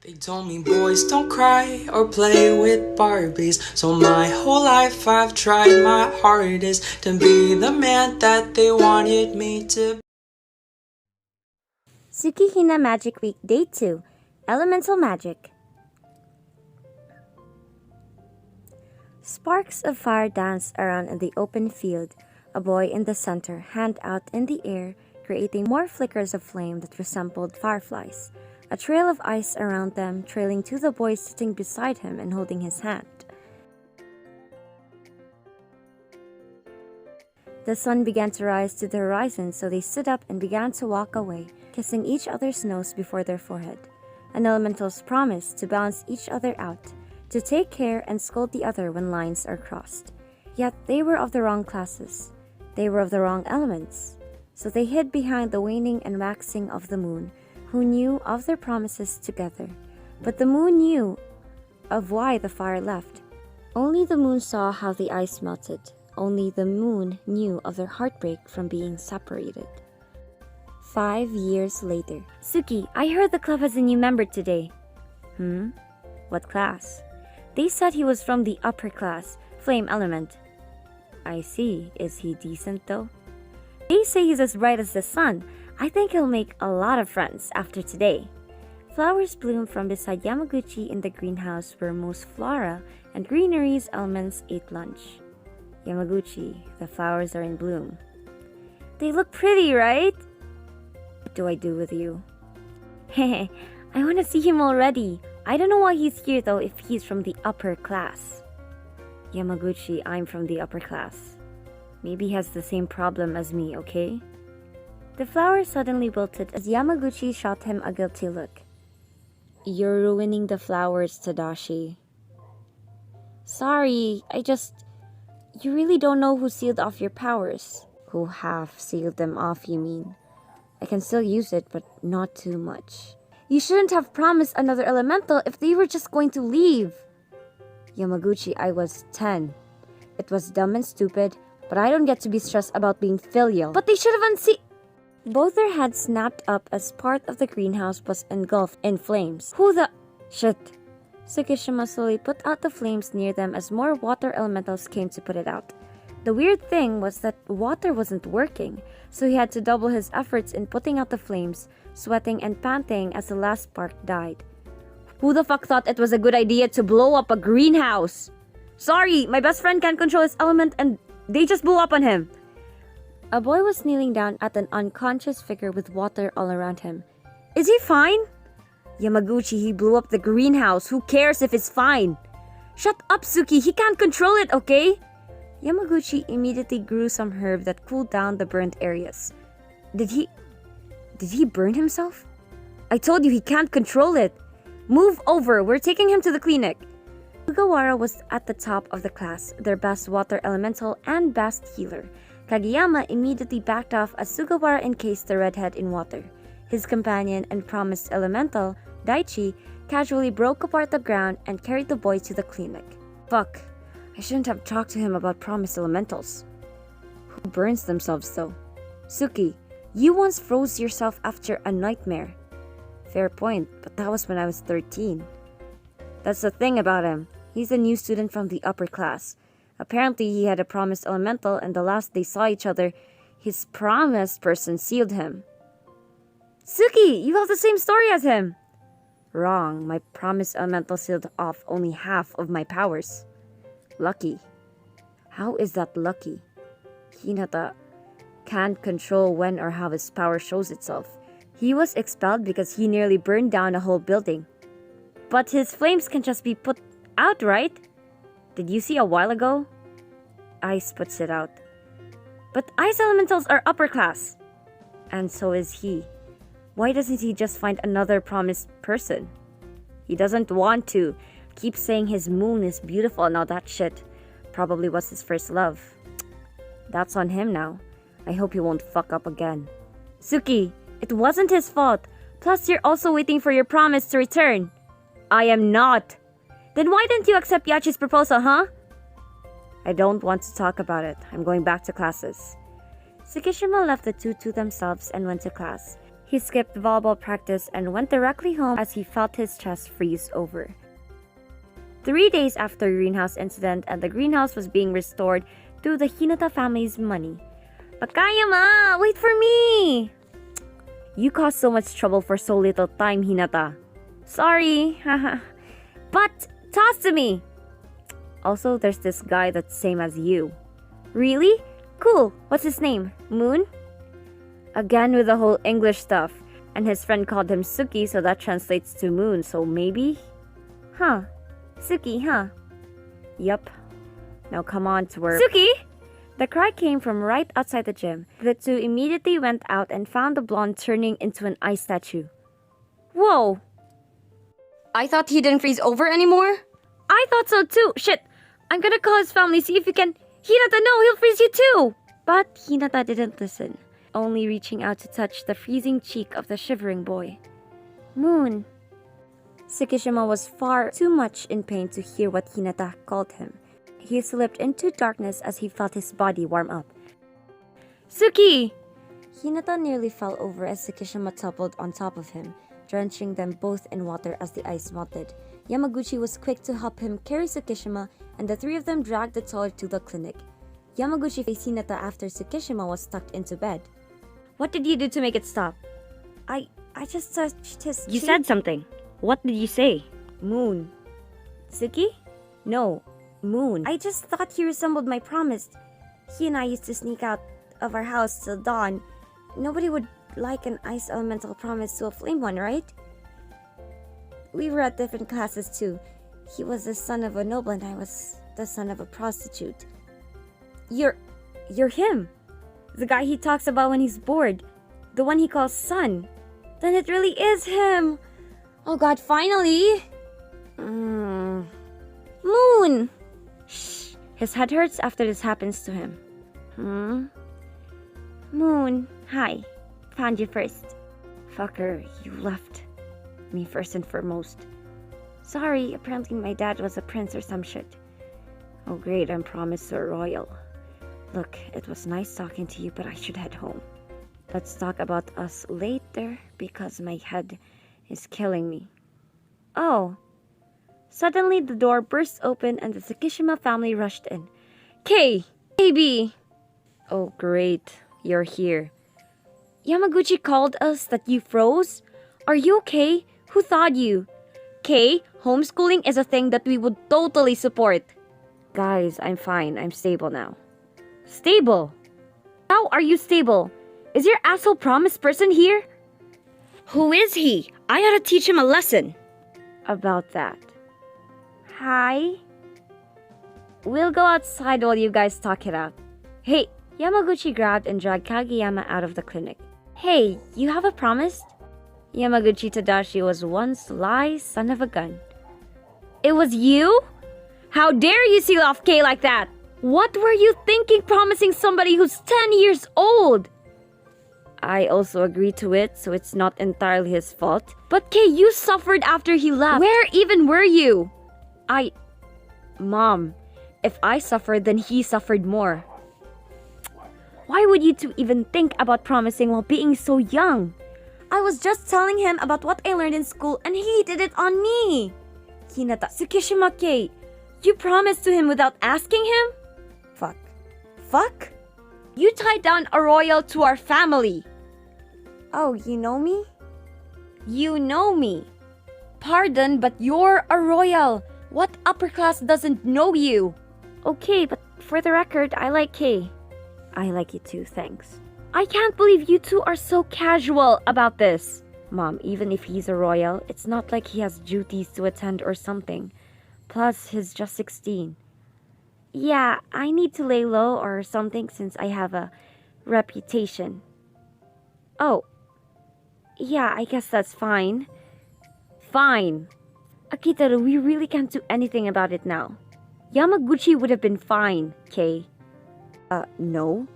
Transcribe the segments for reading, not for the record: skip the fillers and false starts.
They told me boys don't cry or play with Barbies. So my whole life I've tried my hardest to be the man that they wanted me to be. TsukiHina Magic Week Day 2 Elemental Magic. Sparks of fire danced around in the open field, a boy in the center, hand out in the air, creating more flickers of flame that resembled fireflies. A trail of ice around them, trailing to the boy sitting beside him and holding his hand. The sun began to rise to the horizon, so they stood up and began to walk away, kissing each other's nose before their forehead. An elementals promised to balance each other out, to take care and scold the other when lines are crossed. Yet they were of the wrong classes. They were of the wrong elements. So they hid behind the waning and waxing of the moon, who knew of their promises together. But the moon knew of why the fire left. Only the moon saw how the ice melted. Only the moon knew of their heartbreak from being separated. 5 years later. Tsuki, I heard the club has a new member today. What class? They said he was from the upper class, flame element. I see. Is he decent though? They say he's as bright as the sun. I think he'll make a lot of friends after today. Flowers bloomed from beside Yamaguchi in the greenhouse where most flora and greenery's elements ate lunch. Yamaguchi, the flowers are in bloom. They look pretty, right? What do I do with you? Hehe, I want to see him already. I don't know why he's here though if he's from the upper class. Yamaguchi, I'm from the upper class. Maybe he has the same problem as me, okay? The flower suddenly wilted as Yamaguchi shot him a guilty look. You're ruining the flowers, Tadashi. Sorry, You really don't know who sealed off your powers. Who half sealed them off, you mean? I can still use it, but not too much. You shouldn't have promised another elemental if they were just going to leave. Yamaguchi, I was 10. It was dumb and stupid, but I don't get to be stressed about being filial. But they should have Both their heads snapped up as part of the greenhouse was engulfed in flames. Shit! TsukiHina slowly put out the flames near them as more water elementals came to put it out. The weird thing was that water wasn't working, so he had to double his efforts in putting out the flames, sweating and panting as the last spark died. Who the fuck thought it was a good idea to blow up a greenhouse? Sorry, my best friend can't control his element and they just blew up on him. A boy was kneeling down at an unconscious figure with water all around him. Is he fine? Yamaguchi, he blew up the greenhouse. Who cares if it's fine? Shut up, Tsuki. He can't control it, okay? Yamaguchi immediately grew some herb that cooled down the burnt areas. Did he burn himself? I told you he can't control it. Move over. We're taking him to the clinic. Sugawara was at the top of the class, their best water elemental and best healer. Kageyama immediately backed off as Sugawara encased the redhead in water. His companion and promised elemental, Daichi, casually broke apart the ground and carried the boy to the clinic. Fuck, I shouldn't have talked to him about promised elementals. Who burns themselves though? Tsuki, you once froze yourself after a nightmare. Fair point, but that was when I was 13. That's the thing about him. He's a new student from the upper class. Apparently, he had a promised elemental, and the last they saw each other, his promised person sealed him. Tsuki, you have the same story as him. Wrong. My promised elemental sealed off only half of my powers. Lucky. How is that lucky? Hinata can't control when or how his power shows itself. He was expelled because he nearly burned down a whole building. But his flames can just be put out, right? Did you see a while ago? Ice puts it out. But ice elementals are upper class. And so is he. Why doesn't he just find another promised person? He doesn't want to. Keeps saying his moon is beautiful and all that shit. Probably was his first love. That's on him now. I hope he won't fuck up again. Tsuki, it wasn't his fault. Plus, you're also waiting for your promise to return. I am not. Then why didn't you accept Yachi's proposal, huh? I don't want to talk about it. I'm going back to classes. TsukiHina left the two to themselves and went to class. He skipped volleyball practice and went directly home as he felt his chest freeze over. 3 days after the greenhouse incident and the greenhouse was being restored through the Hinata family's money. Takayama, wait for me! You caused so much trouble for so little time, Hinata. Sorry, haha. But toss to me! Also, there's this guy that's same as you. Really? Cool. What's his name? Moon? Again with the whole English stuff. And his friend called him Suki, so that translates to Moon, so maybe? Huh. Suki, huh? Yup. Now come on to work. Suki! The cry came from right outside the gym. The two immediately went out and found the blonde turning into an ice statue. Whoa! I thought he didn't freeze over anymore? I thought so too. Shit! I'm gonna call his family, see if he can... Hinata, no! He'll freeze you too! But Hinata didn't listen, only reaching out to touch the freezing cheek of the shivering boy. Moon. Tsukishima was far too much in pain to hear what Hinata called him. He slipped into darkness as he felt his body warm up. Suki! Hinata nearly fell over as Tsukishima toppled on top of him, drenching them both in water as the ice melted. Yamaguchi was quick to help him carry Tsukishima, and the three of them dragged the toddler to the clinic. Yamaguchi faced Hinata after Tsukishima was tucked into bed. What did you do to make it stop? I just touched his cheek. You said something. What did you say? Moon. Suki? No, Moon. I just thought he resembled my promise. He and I used to sneak out of our house till dawn. Nobody would like an ice elemental promise to a flame one, right? We were at different classes too. He was the son of a noble and I was the son of a prostitute. You're him. The guy he talks about when he's bored. The one he calls son. Then it really is him. Oh god, finally! Moon! Shh. His head hurts after this happens to him. Moon, hi. Found you first. Fucker, you left me first and foremost. Sorry, apparently my dad was a prince or some shit. Oh great, I'm promised a royal. Look, it was nice talking to you, but I should head home. Let's talk about us later, because my head is killing me. Oh. Suddenly, the door burst open and the Tsukishima family rushed in. Kei! Baby! Oh great, you're here. Yamaguchi called us that you froze? Are you okay? Who thought you? Kei, homeschooling is a thing that we would totally support. Guys, I'm fine. I'm stable now. Stable? How are you stable? Is your asshole promise person here? Who is he? I ought to teach him a lesson. About that. Hi? We'll go outside while you guys talk it out. Hey, Yamaguchi grabbed and dragged Kageyama out of the clinic. Hey, you have a promise? Yamaguchi Tadashi was one sly son of a gun. It was you? How dare you seal off Kei like that? What were you thinking promising somebody who's 10 years old? I also agreed to it, so it's not entirely his fault. But Kei, you suffered after he left. Where even were you? Mom, if I suffered, then he suffered more. Why would you two even think about promising while being so young? I was just telling him about what I learned in school and he did it on me. Hinata, Tsukishima Kei, you promised to him without asking him? Fuck? You tied down a royal to our family. Oh, you know me? You know me. Pardon, but you're a royal. What upper class doesn't know you? Okay, but for the record, I like Kei. I like you too, thanks. I can't believe you two are so casual about this. Mom, even if he's a royal, it's not like he has duties to attend or something. Plus, he's just 16. Yeah, I need to lay low or something since I have a reputation. Oh. Yeah, I guess that's fine. Fine. Akitaru, we really can't do anything about it now. Yamaguchi would have been fine, Kei. No.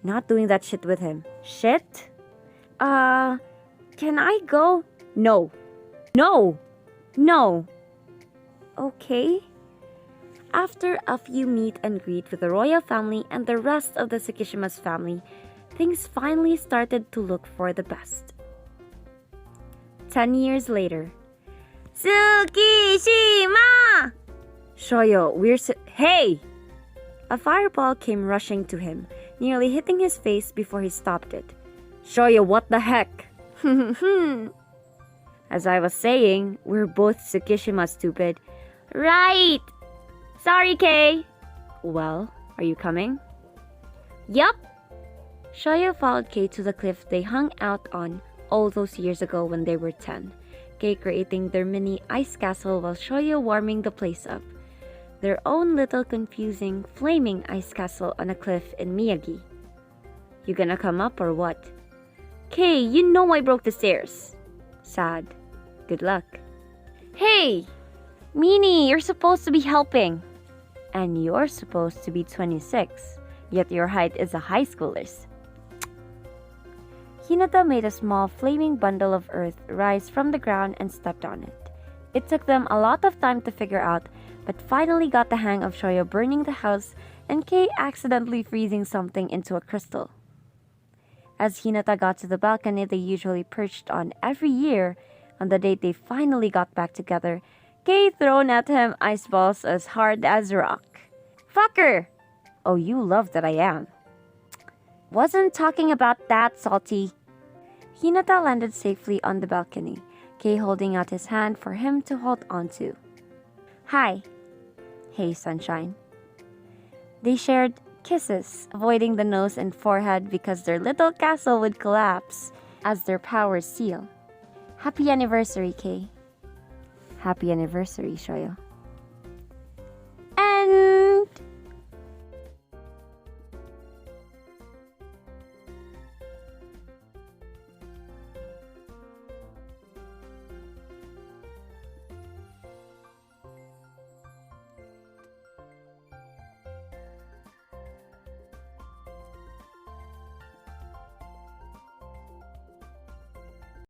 Not doing that shit with him. Shit? Can I go? No. Okay. After a few meet and greet with the royal family and the rest of the Tsukishima's family, things finally started to look for the best. 10 years later. TsukiHina! Shoyo, Hey! A fireball came rushing to him, nearly hitting his face before he stopped it. Shoyo, what the heck? As I was saying, we're both Tsukishima, stupid. Right! Sorry, Kei. Well, are you coming? Yup. Shoyo followed Kei to the cliff they hung out on all those years ago when they were 10. Kei creating their mini ice castle while Shoyo warming the place up. Their own little confusing, flaming ice castle on a cliff in Miyagi. You gonna come up or what? Kei, you know I broke the stairs. Sad. Good luck. Hey! Minnie, you're supposed to be helping. And you're supposed to be 26, yet your height is a high schooler's. Hinata made a small flaming bundle of earth rise from the ground and stepped on it. It took them a lot of time to figure out, but finally got the hang of Shoyo burning the house and Kei accidentally freezing something into a crystal. As Hinata got to the balcony they usually perched on every year, on the date they finally got back together, Kei thrown at him ice balls as hard as rock. Fucker! Oh, you love that I am. Wasn't talking about that, Salty. Hinata landed safely on the balcony, Kei holding out his hand for him to hold onto. Hi. Hey, sunshine. They shared kisses, avoiding the nose and forehead because their little castle would collapse as their powers seal. Happy anniversary, Kei. Happy anniversary, Shoyo.